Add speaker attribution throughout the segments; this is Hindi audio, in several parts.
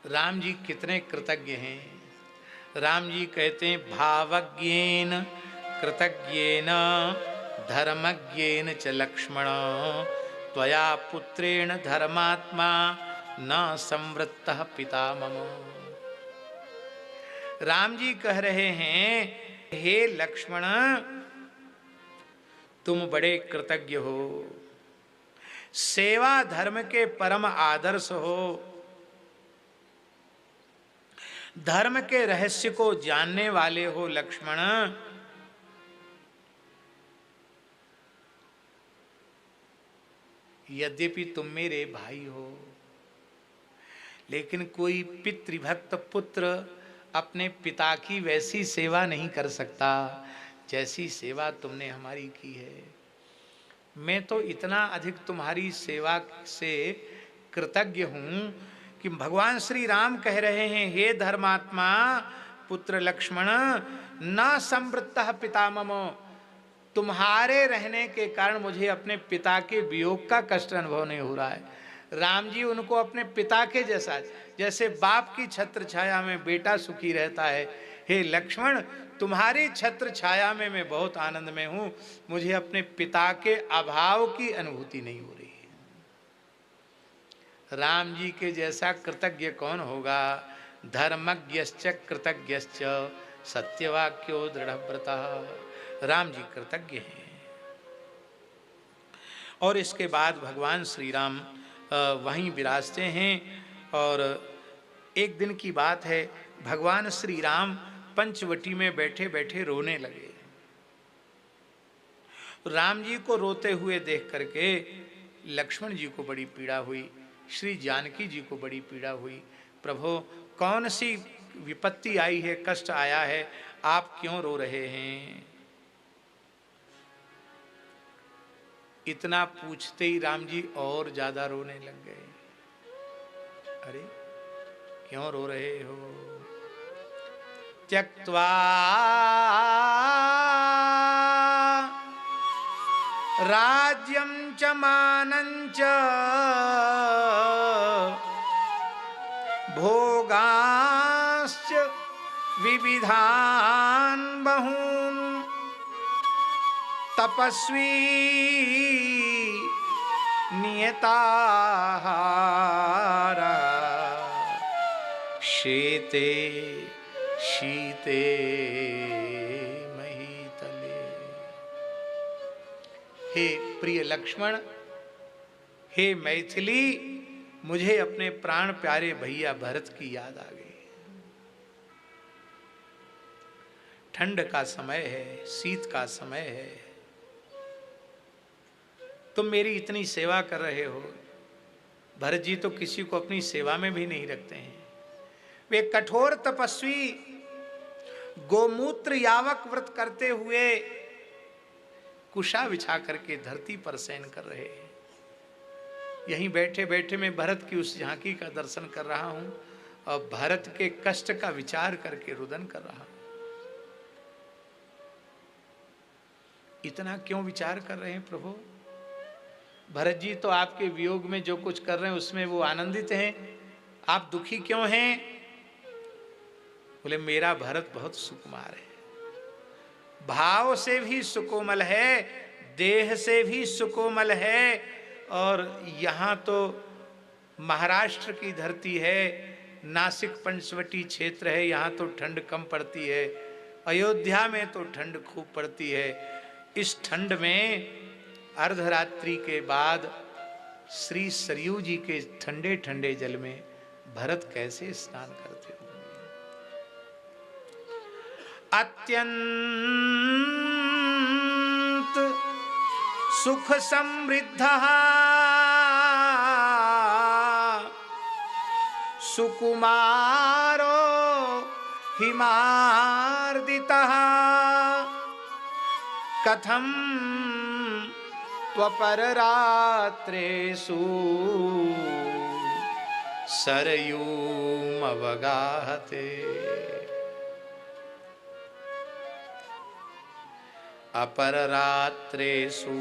Speaker 1: राम जी कितने कृतज्ञ हैं। राम जी कहते हैं भावज्ञेन कृतज्ञेन धर्मज्ञेन च लक्ष्मण त्वया पुत्रेण धर्मात्मा न संवृत्तः पिता मम। राम जी कह रहे हैं हे लक्ष्मण तुम बड़े कृतज्ञ हो, सेवा धर्म के परम आदर्श हो, धर्म के रहस्य को जानने वाले हो लक्ष्मण। यद्यपि तुम मेरे भाई हो, लेकिन कोई पितृभक्त पुत्र अपने पिता की वैसी सेवा नहीं कर सकता जैसी सेवा तुमने हमारी की है। मैं तो इतना अधिक तुम्हारी सेवा से कृतज्ञ हूं कि भगवान श्री राम कह रहे हैं हे धर्मात्मा पुत्र लक्ष्मण न संवृत्तः पिता मम, तुम्हारे रहने के कारण मुझे अपने पिता के वियोग का कष्ट अनुभव नहीं हो रहा है। राम जी उनको अपने पिता के जैसा, जैसे बाप की छत्र छाया में बेटा सुखी रहता है, हे लक्ष्मण तुम्हारी छत्र छाया में मैं बहुत आनंद में हूं, मुझे अपने पिता के अभाव की अनुभूति नहीं हो रही है। राम जी के जैसा कृतज्ञ कौन होगा। धर्मज्ञश्च कृतज्ञश्च सत्यवाक्यो दृढ़व्रतः। राम जी कृतज्ञ हैं। और इसके बाद भगवान श्री राम वहीं विराजते हैं। और एक दिन की बात है, भगवान श्री राम पंचवटी में बैठे बैठे रोने लगे। राम जी को रोते हुए देख करके लक्ष्मण जी को बड़ी पीड़ा हुई, श्री जानकी जी को बड़ी पीड़ा हुई। प्रभु कौन सी विपत्ति आई है, कष्ट आया है, आप क्यों रो रहे हैं। इतना पूछते ही राम जी और ज्यादा रोने लग गए। अरे क्यों रो रहे हो। त्यक्त्वा राज्यं च मानं च भोगांश्च विविधान् बहून् तपस्वी नियताहारा शेते शीते महीतले। हे प्रिय लक्ष्मण, हे मैथिली, मुझे अपने प्राण प्यारे भैया भरत की याद आ गई। ठंड का समय है, शीत का समय है, तुम मेरी इतनी सेवा कर रहे हो। भरत जी तो किसी को अपनी सेवा में भी नहीं रखते हैं। वे कठोर तपस्वी गोमूत्र यावक व्रत करते हुए कुशा बिछा करके धरती पर शयन कर रहे हैं। यहीं बैठे बैठे मैं भरत की उस झांकी का दर्शन कर रहा हूं और भरत के कष्ट का विचार करके रुदन कर रहा हूं। इतना क्यों विचार कर रहे हैं प्रभु। भरत जी तो आपके वियोग में जो कुछ कर रहे हैं उसमें वो आनंदित हैं, आप दुखी क्यों हैं। बोले मेरा भरत बहुत सुकुमार है, भाव से भी सुकोमल है, देह से भी सुकोमल है। और यहाँ तो महाराष्ट्र की धरती है, नासिक पंचवटी क्षेत्र है, यहाँ तो ठंड कम पड़ती है। अयोध्या में तो ठंड खूब पड़ती है। इस ठंड में अर्धरात्रि के बाद श्री सरयू जी के ठंडे ठंडे जल में भरत कैसे स्नान करते होंगे। अत्यंत सुख समृद्ध सुकुमारो हिमार्दितः कथम त्वपररात्रेषु सरयूमवगाहते। अपररात्रेषु,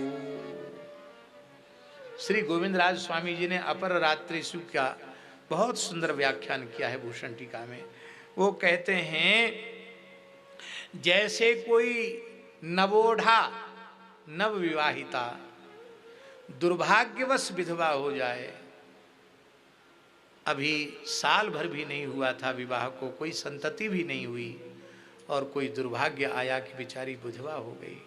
Speaker 1: श्री गोविंद राज स्वामी जी ने अपररात्रेषु का बहुत सुंदर व्याख्यान किया है भूषण टीका में। वो कहते हैं जैसे कोई नवोढ़ा नवविवाहिता दुर्भाग्यवश विधवा हो जाए, अभी साल भर भी नहीं हुआ था विवाह को, कोई संतति भी नहीं हुई, और कोई दुर्भाग्य आया कि बेचारी विधवा हो गई।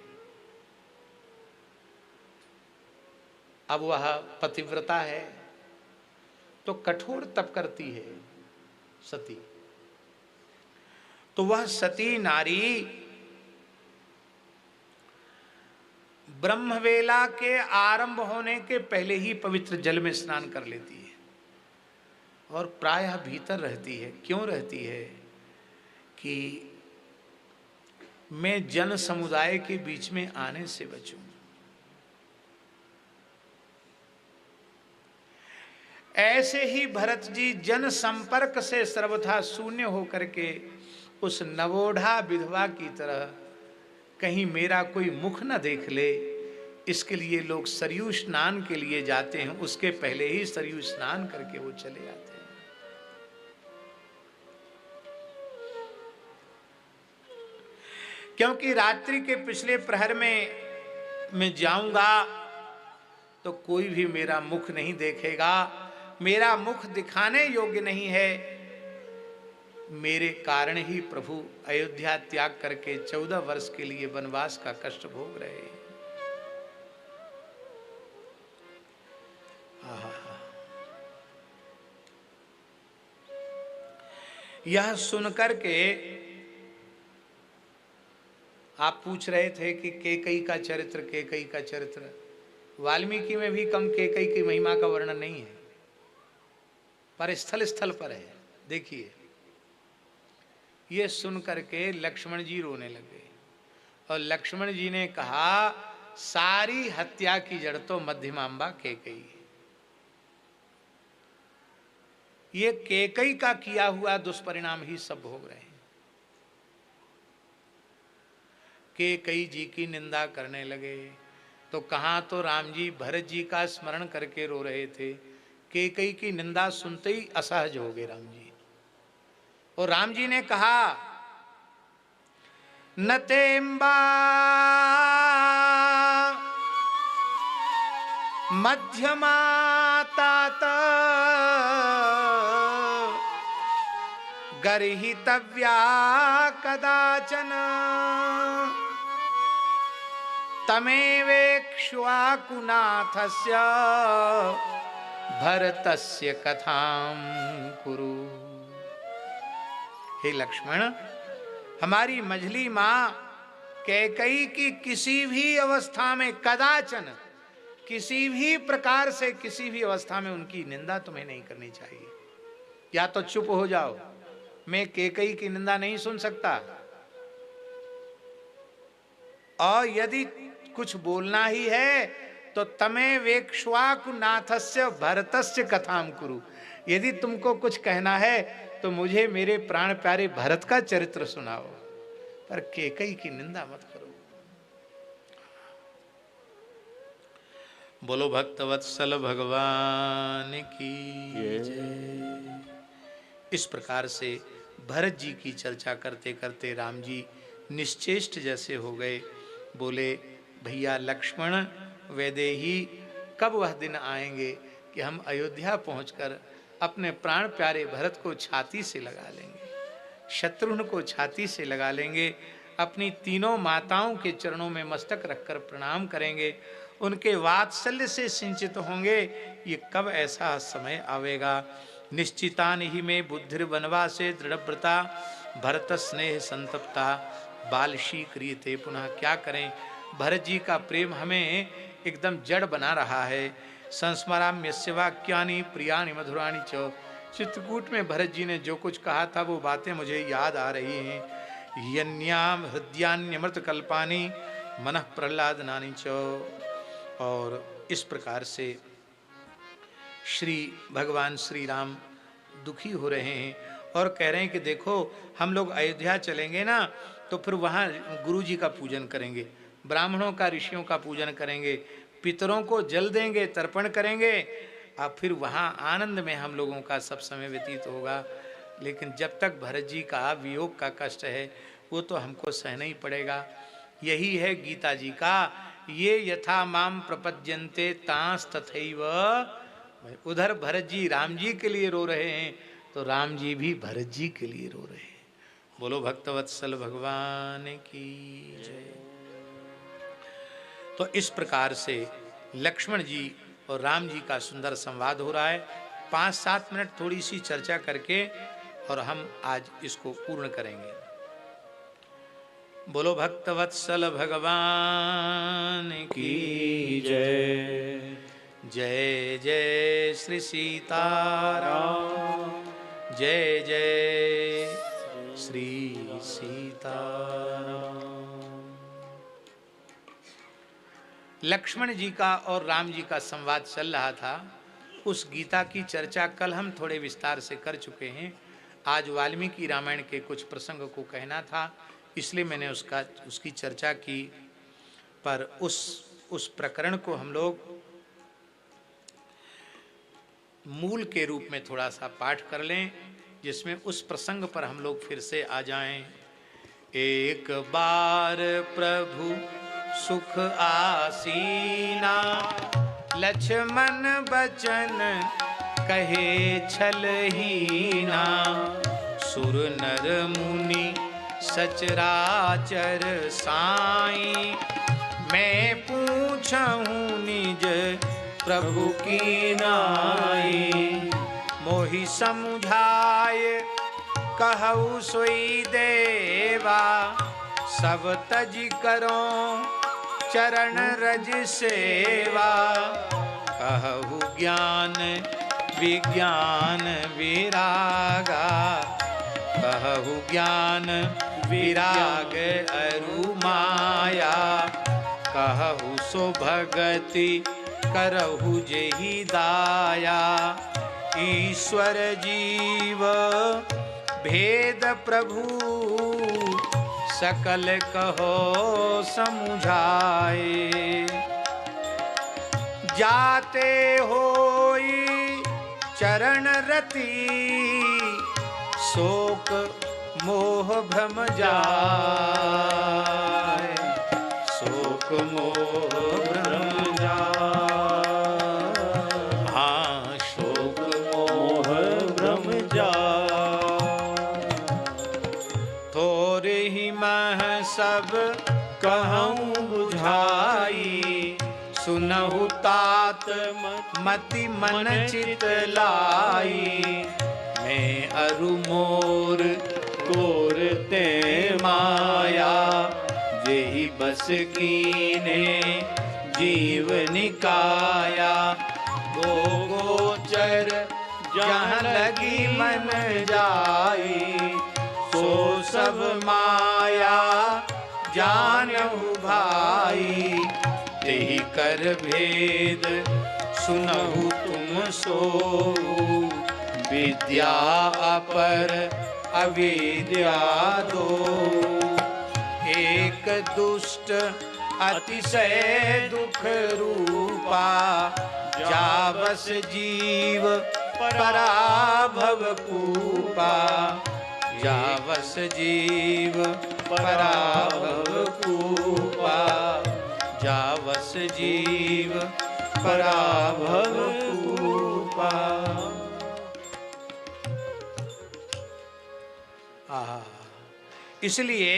Speaker 1: अब वह पतिव्रता है तो कठोर तप करती है सती, तो वह सती नारी ब्रह्मवेला के आरंभ होने के पहले ही पवित्र जल में स्नान कर लेती है और प्रायः भीतर रहती है। क्यों रहती है? कि मैं जन समुदाय के बीच में आने से बचूं। ऐसे ही भरत जी जन संपर्क से सर्वथा शून्य होकर के उस नवोढ़ा विधवा की तरह कहीं मेरा कोई मुख न देख ले, इसके लिए लोग सरयू स्नान के लिए जाते हैं, उसके पहले ही सरयू स्नान करके वो चले जाते हैं। क्योंकि रात्रि के पिछले प्रहर में मैं जाऊंगा तो कोई भी मेरा मुख नहीं देखेगा, मेरा मुख दिखाने योग्य नहीं है। मेरे कारण ही प्रभु अयोध्या त्याग करके 14 वर्ष के लिए वनवास का कष्ट भोग रहे हैं। यह सुनकर के आप पूछ रहे थे कि कैकेयी का चरित्र, कैकेयी का चरित्र वाल्मीकि में भी कम कैकेयी की महिमा का वर्णन नहीं है, पर स्थल स्थल पर है। देखिए, ये सुन करके लक्ष्मण जी रोने लगे और लक्ष्मण जी ने कहा सारी हत्या की जड़ तो मध्यमांबा कैकेयी है। ये कैकेयी का किया हुआ दुष्परिणाम ही सब भोग रहे हैं। कैकेयी जी की निंदा करने लगे तो कहाँ तो राम जी भरत जी का स्मरण करके रो रहे थे, कैकेयी की निंदा सुनते ही असहज हो गए राम जी। और राम जी ने कहा न तेम्बा मध्यमातात गर्हितव्या कदाचन तमेवेक्ष्वाकुनाथस्य भरतस्य कथां कुरु। हे लक्ष्मण, हमारी मझली माँ कैकेयी की किसी भी अवस्था में, कदाचन किसी भी प्रकार से, किसी भी अवस्था में उनकी निंदा तुम्हें नहीं करनी चाहिए। या तो चुप हो जाओ, मैं कैकेयी की निंदा नहीं सुन सकता, और यदि कुछ बोलना ही है तो तमें वेक्ष्वाकुनाथस्य भरतस्य कथाम कुरु। यदि तुमको कुछ कहना है तो मुझे मेरे प्राण प्यारे भरत का चरित्र सुनाओ, पर कैकेयी की निंदा मत करो। बोलो भक्तवत्सल भगवान की जय। इस प्रकार से भरत जी की चर्चा करते करते राम जी निश्चेष्ट जैसे हो गए। बोले भैया लक्ष्मण, वैदेही, कब वह दिन आएंगे कि हम अयोध्या पहुंचकर अपने प्राण प्यारे भरत को छाती से लगा लेंगे, शत्रुघ्न को छाती से लगा लेंगे, अपनी तीनों माताओं के चरणों में मस्तक रखकर प्रणाम करेंगे, उनके वात्सल्य से सिंचित होंगे। ये कब ऐसा समय आवेगा? निश्चितान ही में बुद्धिर वनवासे दृढ़व्रता भरत स्नेह संतप्ता बालशी क्रियते पुनः। क्या करें, भरत जी का प्रेम हमें एकदम जड़ बना रहा है। संस्मराम्यस्य वाक्यानि प्रियाणि मधुराणि च। चित्रकूट में भरत जी ने जो कुछ कहा था वो बातें मुझे याद आ रही हैं। यन्याम हृदयान्यमृत कल्पानि मनः प्रहलाद नानी च। और इस प्रकार से श्री भगवान श्री राम दुखी हो रहे हैं और कह रहे हैं कि देखो, हम लोग अयोध्या चलेंगे ना तो फिर वहाँ गुरु जी का पूजन करेंगे, ब्राह्मणों का, ऋषियों का पूजन करेंगे, पितरों को जल देंगे, तर्पण करेंगे, अब फिर वहाँ आनंद में हम लोगों का सब समय व्यतीत होगा। लेकिन जब तक भरत जी का वियोग का कष्ट है वो तो हमको सहना ही पड़ेगा। यही है गीता जी का, ये यथा माम प्रपद्यन्ते तांस तथैव। उधर भरत जी राम जी के लिए रो रहे हैं तो राम जी भी भरत जी के लिए रो रहे हैं। बोलो भक्तवत्सल भगवान की जय। तो इस प्रकार से लक्ष्मण जी और राम जी का सुंदर संवाद हो रहा है। 5-7 मिनट थोड़ी सी चर्चा करके और हम आज इसको पूर्ण करेंगे। बोलो भक्तवत्सल भगवान की जय। जय जय श्री सीताराम, जय जय श्री सीताराम। लक्ष्मण जी का और राम जी का संवाद चल रहा था। उस गीता की चर्चा कल हम थोड़े विस्तार से कर चुके हैं। आज वाल्मीकि रामायण के कुछ प्रसंग को कहना था, इसलिए मैंने उसकी चर्चा की। पर उस प्रकरण को हम लोग मूल के रूप में थोड़ा सा पाठ कर लें, जिसमें उस प्रसंग पर हम लोग फिर से आ जाएं। एक बार प्रभु सुख आसीना, लक्ष्मण बचन कहे छलहीना। सुर नर मुनि सचराचर साई, मैं पूछूं निज प्रभु की नाई। मोहि समुझाय कहु सोई देवा, सब तज करो चरण रज सेवा। कहु ज्ञान विज्ञान विरागा, कहु ज्ञान विराग अरु माया। कहु सो भगति करहु जेहि दाया। ईश्वर जीव भेद प्रभु, सकल कहो समुझाए। जाते होई चरण रति, शोक मोह भ्रम जाए। शोक मोह भ्रम जाए, हाँ शोक मोह भ्रम जाए। थोरे ही मह सब कहूँ बुझाई, सुनहु तात मति मन चित लाई। मैं अरु मोर गोर ते माया, जेहि बस कीने जीव निकाया। गो गोचर जहाँ लगी मन जाई, सो सब माया जानहु भाई। तेहि कर भेद सुनहु तुम सो, विद्या अपर अविद्या दो। एक दुष्ट अतिशय दुख रूपा, जावस जीव पराभव कूपा। जावस जीव पराभव कूपा, जावस जीव पराभव कूपा। इसलिए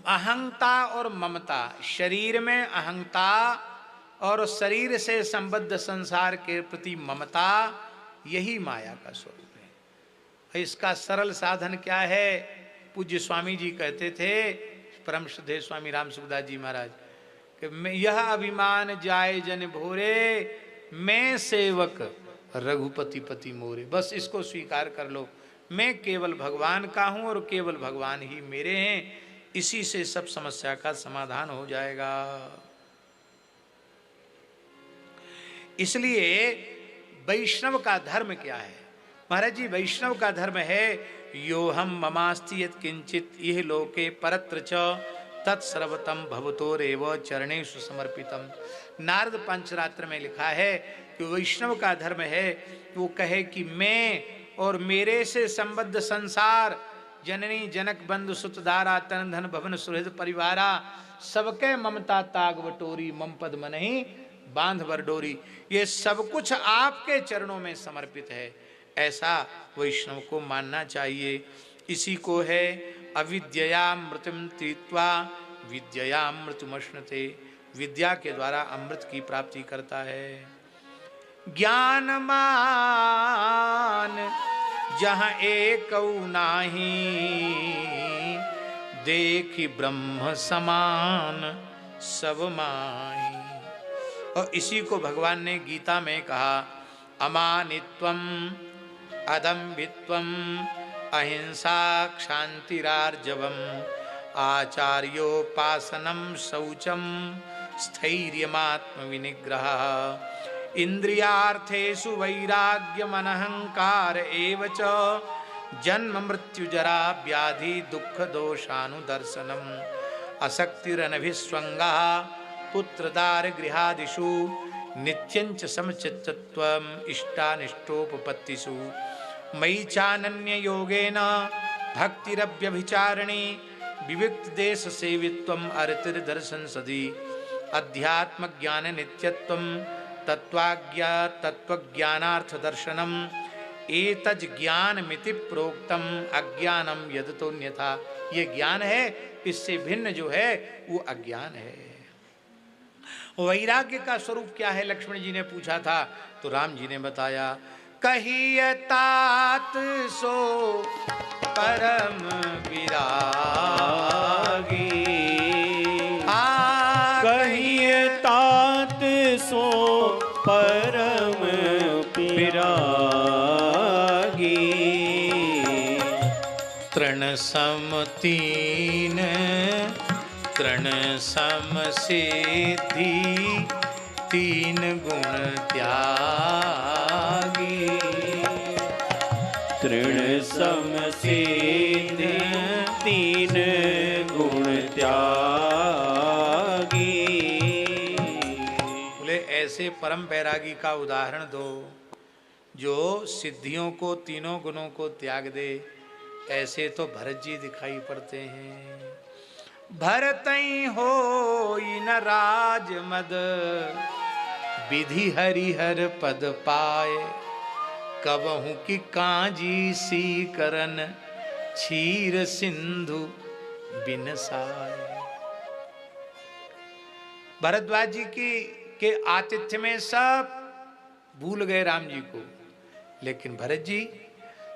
Speaker 1: अहंता और ममता, शरीर में अहंता और शरीर से संबद्ध संसार के प्रति ममता, यही माया का स्वरूप है। इसका सरल साधन क्या है? पूज्य स्वामी जी कहते थे, परम श्रद्धेय स्वामी राम सुखदास जी महाराज, कि यह अभिमान जाए जन भोरे, मैं सेवक रघुपति पति मोरे। बस इसको स्वीकार कर लो, मैं केवल भगवान का हूं और केवल भगवान ही मेरे हैं। इसी से सब समस्या का समाधान हो जाएगा। इसलिए वैष्णव का धर्म क्या है? महाराज जी, वैष्णव का धर्म है यो हम ममास्ति यत् किंचित इह लोके परत्र च तत्सर्वतम भवतोरेव चरणेषु समर्पितम। नारद पंचरात्र में लिखा है कि वैष्णव का धर्म है वो कहे कि मैं और मेरे से संबद्ध संसार, जननी जनक बंधु सुत दारा तन धन भवन सुहृद परिवारा, सबके ममता ताग बटोरी मम पद मनहि बांध बर डोरी। ये सब कुछ आपके चरणों में समर्पित है, ऐसा वैष्णव को मानना चाहिए। इसी को है अविद्यया मृत्युम तीत्वा विद्यया मृत्युमश्नुते, विद्या के द्वारा अमृत की प्राप्ति करता है। ज्ञान मान जहाँ एक नाही, देखी ब्रह्म समान सब माही। और इसी को भगवान ने गीता में कहा, अमानित्वम अदम्भित्वम अहिंसा क्षांतिरार्जवम आचार्योपासनम शौचम स्थैर्यमात्म विनिग्रह इंद्रियार्थेषु वैराग्यमनहंकार एव च जन्म मृत्यु जरा व्याधि दुख दोषानुदर्शनम असक्तिरनभिस्वंगा पुत्रदार गृहादिषु नित्यंच समचित्तत्वम इष्टानिष्टोपपत्तिषु मयि चानन्य योगेन भक्तिरव्यभिचारिणी विविक्त देश सेवित्वम अरतिर्दर्शन सदी अध्यात्म ज्ञान नित्यत्वम तत्वज्ञानार्थ दर्शनम एतज ज्ञान मिति प्रोक्तम अज्ञानम यदतोन्यथा। ये ज्ञान है, इससे भिन्न जो है वो अज्ञान है। वैराग्य का स्वरूप क्या है, लक्ष्मण जी ने पूछा था तो राम जी ने बताया, कहिए तात सो परम विरागी,
Speaker 2: कहिए तात सो परम विरागी।
Speaker 1: तृण सम तीन तृण सम सिद्धि तीन गुण त्यागी।
Speaker 2: तृण सम सिद्धि तीन गुण त्यागी।
Speaker 1: बोले ऐसे परम बैरागी का उदाहरण दो जो सिद्धियों को तीनों गुणों को त्याग दे। ऐसे तो भरत जी दिखाई पड़ते हैं। भरतई हो न राज मद विधि हरिहर पद पाए, कबहू की काजी सी करन क्षीर सिंधु बिनसाए। भरद्वाज जी के आतिथ्य में सब भूल गए राम जी को, लेकिन भरत जी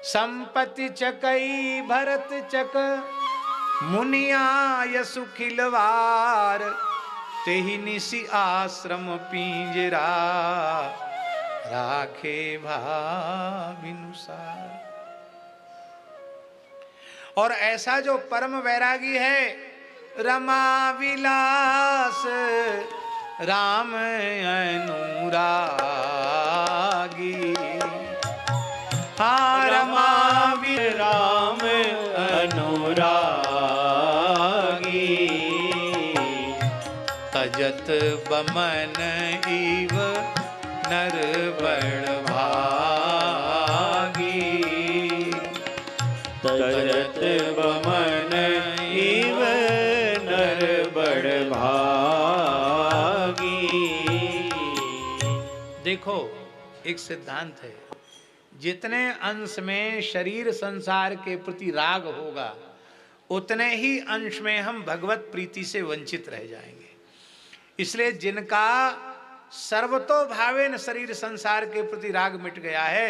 Speaker 1: संपत्ति चकई भरत चक मुनिया यसु खिलवार, तेहि निसी आश्रम पिंजरा राखे भाविनुसार। और ऐसा जो परम वैरागी है, रमा विलास राम अनुरागी। हाँ रमा
Speaker 2: राम अनुरागी।
Speaker 1: तजत बमन इव नर बड़ भागी।
Speaker 2: तजत बमन इव नर बड़ भागी।
Speaker 1: देखो एक सिद्धांत है, जितने अंश में शरीर संसार के प्रति राग होगा उतने ही अंश में हम भगवत प्रीति से वंचित रह जाएंगे। इसलिए जिनका सर्वतोभावेन शरीर संसार के प्रति राग मिट गया है,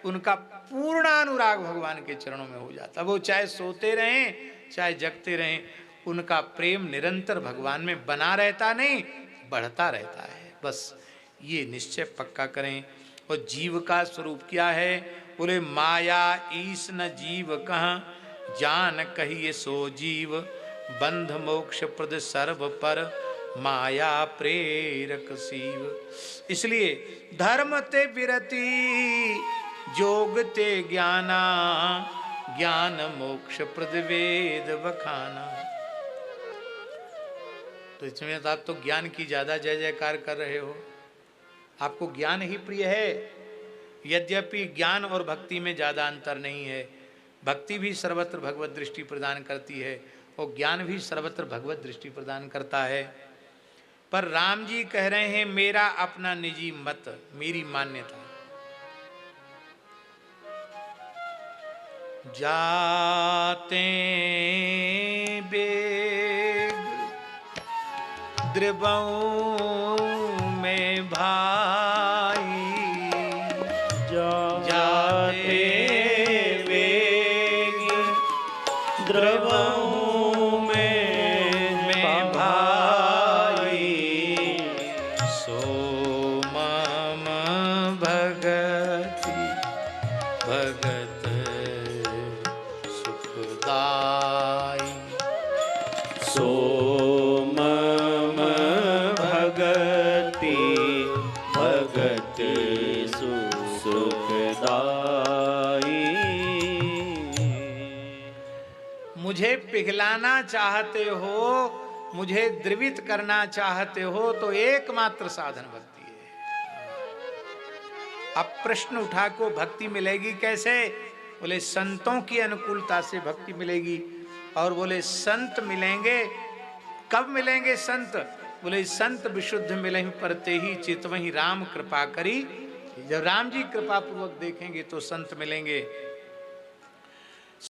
Speaker 1: उनका पूर्ण अनुराग भगवान के चरणों में हो जाता। वो चाहे सोते रहें चाहे जगते रहें, उनका प्रेम निरंतर भगवान में बना रहता, नहीं बढ़ता रहता है। बस ये निश्चय पक्का करें। और जीव का स्वरूप क्या है? बोले माया ईश न जीव कहाँ, जान कहिए सो जीव, बंध मोक्ष प्रद सर्व पर माया प्रेरक शिव। इसलिए धर्म ते विरति जोग ते ज्ञाना, ज्ञान मोक्ष प्रद वेद बखाना। तो इसमें तो आप तो ज्ञान की ज्यादा जय जयकार कर रहे हो, आपको ज्ञान ही प्रिय है। यद्यपि ज्ञान और भक्ति में ज्यादा अंतर नहीं है, भक्ति भी सर्वत्र भगवत दृष्टि प्रदान करती है और ज्ञान भी सर्वत्र भगवत दृष्टि प्रदान करता है। पर राम जी कह रहे हैं मेरा अपना निजी मत, मेरी मान्यता। जाते बेग द्रिवों में भाई,
Speaker 2: जाते वेग द्रवों में भाई,
Speaker 1: सो मम भगति भगत सुखदाई।
Speaker 2: सो मम भगति भगति सुखदाई।
Speaker 1: मुझे पिघलाना चाहते हो, मुझे द्रवित करना चाहते हो तो एकमात्र साधन भक्ति है। अब प्रश्न उठा को भक्ति मिलेगी कैसे? बोले संतों की अनुकूलता से भक्ति मिलेगी। और बोले संत मिलेंगे कब मिलेंगे संत? बोले संत विशुद्ध मिले परते ही चितवही राम कृपा करी। जब राम जी कृपा पूर्वक देखेंगे तो संत मिलेंगे।